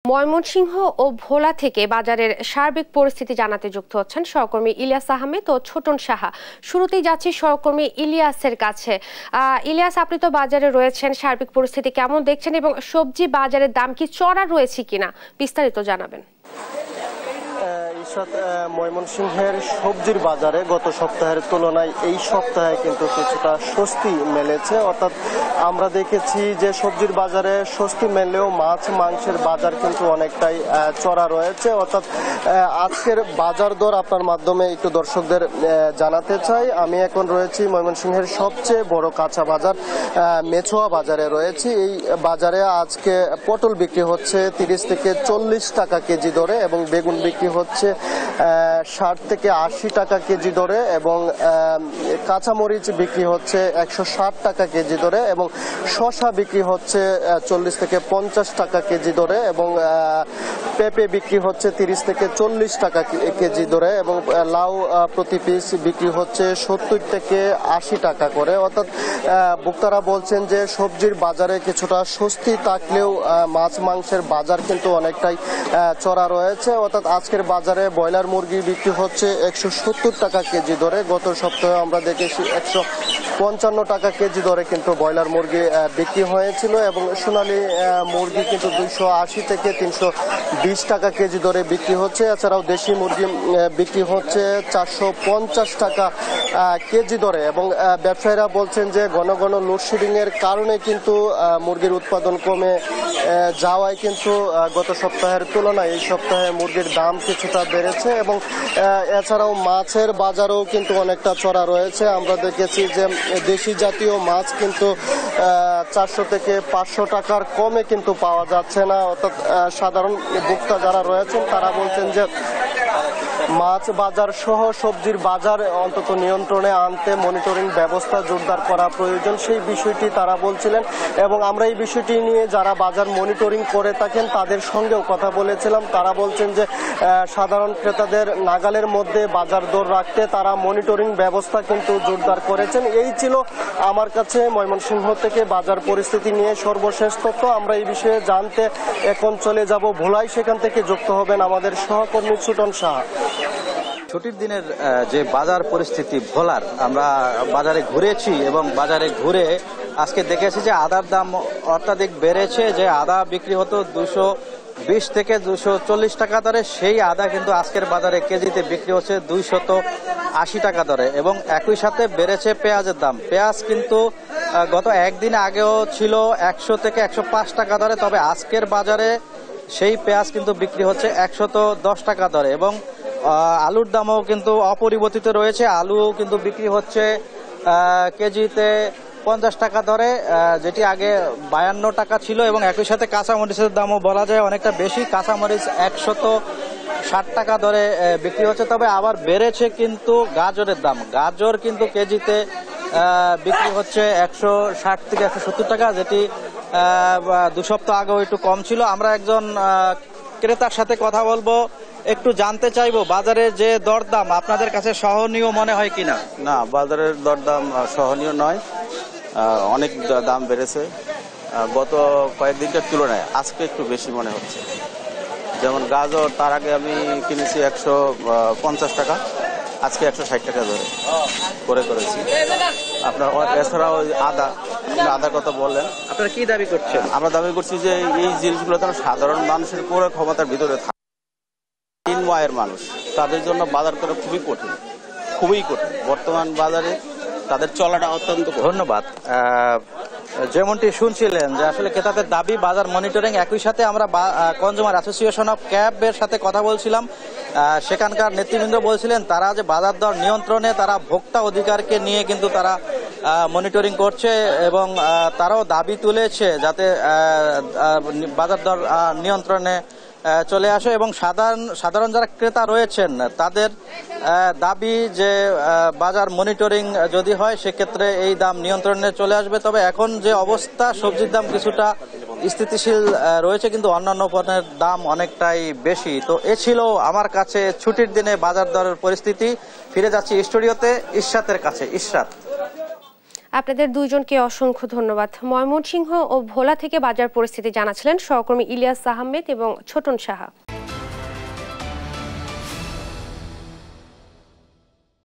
ময়মনসিংহ ও ভোলা থেকে বাজারের সার্বিক পরিস্থিতি জানাতে যুক্ত হচ্ছেন সহকর্মী ইলিয়াস আহমেদ ও ছোটন সাহা। শুরুতেই যাচ্ছি সহকর্মী ইলিয়াসের কাছে। ইলিয়াস, আপনি তো বাজারে রয়েছেন, সার্বিক পরিস্থিতি কেমন দেখছেন এবং সবজি বাজারের দাম কি চড়া রয়েছে কিনা বিস্তারিত জানাবেন। ময়মনসিংহের সবজির বাজারে গত সপ্তাহের তুলনায় এই সপ্তাহে কিন্তু কিছুটা স্বস্তি মেলেছে। অর্থাৎ আমরা দেখেছি যে সবজির বাজারে স্বস্তি মেলেও মাছ মাংসের বাজার কিন্তু অনেকটাই চড়া রয়েছে। অর্থাৎ আজকের বাজার দর আপনার মাধ্যমে একটু দর্শকদের জানাতে চাই। আমি এখন রয়েছি ময়মনসিংহের সবচেয়ে বড় কাঁচা বাজার মেছোয়া বাজারে রয়েছি। এই বাজারে আজকে পটল বিক্রি হচ্ছে 30 থেকে 40 টাকা কেজি দরে এবং বেগুন বিক্রি হচ্ছে 60 থেকে 80 টাকা কেজি দরে এবং কাঁচামরিচ বিক্রি হচ্ছে 160 টাকা কেজি দরে এবং শসা বিক্রি হচ্ছে 40 থেকে 50 টাকা কেজি দরে এবং পেঁপে বিক্রি হচ্ছে 30 থেকে 40 টাকা কেজি দরে এবং লাউ প্রতি পিস বিক্রি হচ্ছে 70 থেকে 80 টাকা করে। অর্থাৎ ভোক্তারা বলছেন যে সবজির বাজারে কিছুটা স্বস্তি থাকলেও মাছ মাংসের বাজার কিন্তু অনেকটাই চড়া রয়েছে। অর্থাৎ আজকের বাজারে ব্রয়লার মুরগি বিক্রি হচ্ছে 170 টাকা কেজি দরে। গত সপ্তাহে আমরা দেখেছি 155 টাকা কেজি দরে কিন্তু ব্রয়লার মুরগি বিক্রি হয়েছিল এবং সোনালী মুরগি কিন্তু 280 থেকে 320 টাকা কেজি দরে বিক্রি হচ্ছে। এছাড়াও দেশি মুরগি বিক্রি হচ্ছে 450 টাকা কেজি দরে এবং ব্যবসায়ীরা বলছেন যে ঘন ঘন লোডশেডিং এর কারণে কিন্তু মুরগির উৎপাদন কমে যাওয়ায় কিন্তু গত সপ্তাহের তুলনায় এই সপ্তাহে মুরগির দাম কিছুটা বেড়েছে এবং এছাড়াও মাছের বাজারও কিন্তু অনেকটা চড়া রয়েছে। আমরা দেখেছি যে দেশি জাতীয় মাছ কিন্তু 400 থেকে 500 টাকার কমে কিন্তু পাওয়া যাচ্ছে না। অর্থাৎ সাধারণ ভোক্তা যারা রয়েছেন তারা বলছেন যে মাছ বাজার সহ সবজির বাজার অন্তত নিয়ন্ত্রণে আনতে মনিটরিং ব্যবস্থা জোরদার করা প্রয়োজন, সেই বিষয়টি তারা বলছিলেন এবং আমরা এই বিষয়টি নিয়ে যারা বাজার মনিটরিং করে থাকেন তাদের সঙ্গেও কথা বলেছিলাম। তারা বলছেন যে সাধারণ ক্রেতাদের নাগালের মধ্যে বাজার দর রাখতে তারা মনিটরিং ব্যবস্থা কিন্তু জোরদার করেছেন। এই ছিল আমার কাছে ময়মনসিংহ থেকে বাজার পরিস্থিতি নিয়ে সর্বশেষ তথ্য। আমরা এই বিষয়ে জানতে এখন চলে যাব ভোলায়, সেখান থেকে যুক্ত হবেন আমাদের সহকর্মী ছোটন সাহা। ছুটির দিনের যে বাজার পরিস্থিতি ভোলার, আমরা বাজারে ঘুরেছি এবং বাজারে ঘুরে আজকে দেখেছি যে আদার দাম অত্যাধিক বেড়েছে। যে আদা বিক্রি হতো 220 থেকে 240 টাকা দরে, সেই আদা কিন্তু আজকের বাজারে কেজিতে বিক্রি হচ্ছে 280 টাকা দরে এবং একই সাথে বেড়েছে পেঁয়াজের দাম। পেঁয়াজ কিন্তু গত একদিন আগেও ছিল 100 থেকে 105 টাকা দরে, তবে আজকের বাজারে সেই পেঁয়াজ কিন্তু বিক্রি হচ্ছে 110 টাকা দরে এবং আলুর দামও কিন্তু অপরিবর্তিত রয়েছে। আলু কিন্তু বিক্রি হচ্ছে কেজিতে 50 টাকা দরে, যেটি আগে 52 টাকা ছিল এবং একই সাথে কাঁচামরিচের দামও বলা যায় অনেকটা বেশি। কাঁচামরিচ 160 টাকা দরে বিক্রি হচ্ছে। তবে আবার বেড়েছে কিন্তু গাজরের দাম। গাজর কিন্তু কেজিতে বিক্রি হচ্ছে 160 থেকে 170 টাকা, যেটি 2 সপ্তাহ আগেও একটু কম ছিল। আমরা একজন ক্রেতার সাথে কথা বলবো, একটু জানতে চাইবো বাজারের যে দরদাম আপনাদের কাছে সহনীয় মনে হয় কিনা। না, বাজারের দরদাম সহনীয় নয়, অনেক দাম বেড়েছে। গত কয়েকদিনকার তুলনায় আজকে একটু বেশি মনে হচ্ছে। যেমন গাজর, তার আগে আমি কিনেছি 150 টাকা, আজকে 160 টাকা ধরে করেছি। আপনার এছাড়াও আদার কথা বললেন, আপনারা কি দাবি করছেন? আমরা দাবি করছি যে এই জিনিসগুলো যেন সাধারণ মানুষের পুরো ক্ষমতার ভিতরে থাকে। 3 আয়ের মানুষ, তাদের জন্য বাজার করা খুবই কঠিন। বর্তমান বাজারে তাদের চলাটা অত্যন্ত কঠিন। ধন্যবাদ। যেমনটি শুনছিলেন যে আসলে ক্রেতাদের দাবি বাজার মনিটরিং। একই সাথে আমরা কনজিউমার অ্যাসোসিয়েশন অফ ক্যাবের সাথে কথা বলছিলাম। সেখানকার নেতৃবৃন্দ বলছিলেন তারা যে বাজার দর নিয়ন্ত্রণে তারা ভোক্তা অধিকারকে নিয়ে কিন্তু তারা মনিটরিং করছে এবং তারাও দাবি তুলেছে যাতে বাজার দর নিয়ন্ত্রণে চলে আসে এবং সাধারণ যারা ক্রেতা রয়েছেন তাদের দাবি যে বাজার মনিটরিং যদি হয় সেক্ষেত্রে এই দাম নিয়ন্ত্রণে চলে আসবে। তবে এখন যে অবস্থা, সবজির দাম কিছুটা স্থিতিশীল রয়েছে কিন্তু অন্যান্য পণ্যের দাম অনেকটাই বেশি। তো এ ছিল আমার কাছে ছুটির দিনে বাজার দরের পরিস্থিতি। ফিরে যাচ্ছি স্টুডিওতে ইশরাতের কাছে। ইশরাত। আপনাদের দুইজনকে অসংখ্য ধন্যবাদ। ময়মনসিংহ ও ভোলা থেকে বাজার পরিস্থিতি জানাচ্ছিলেন সহকর্মী ইলিয়াস আহমেদ এবং ছোটন সাহা।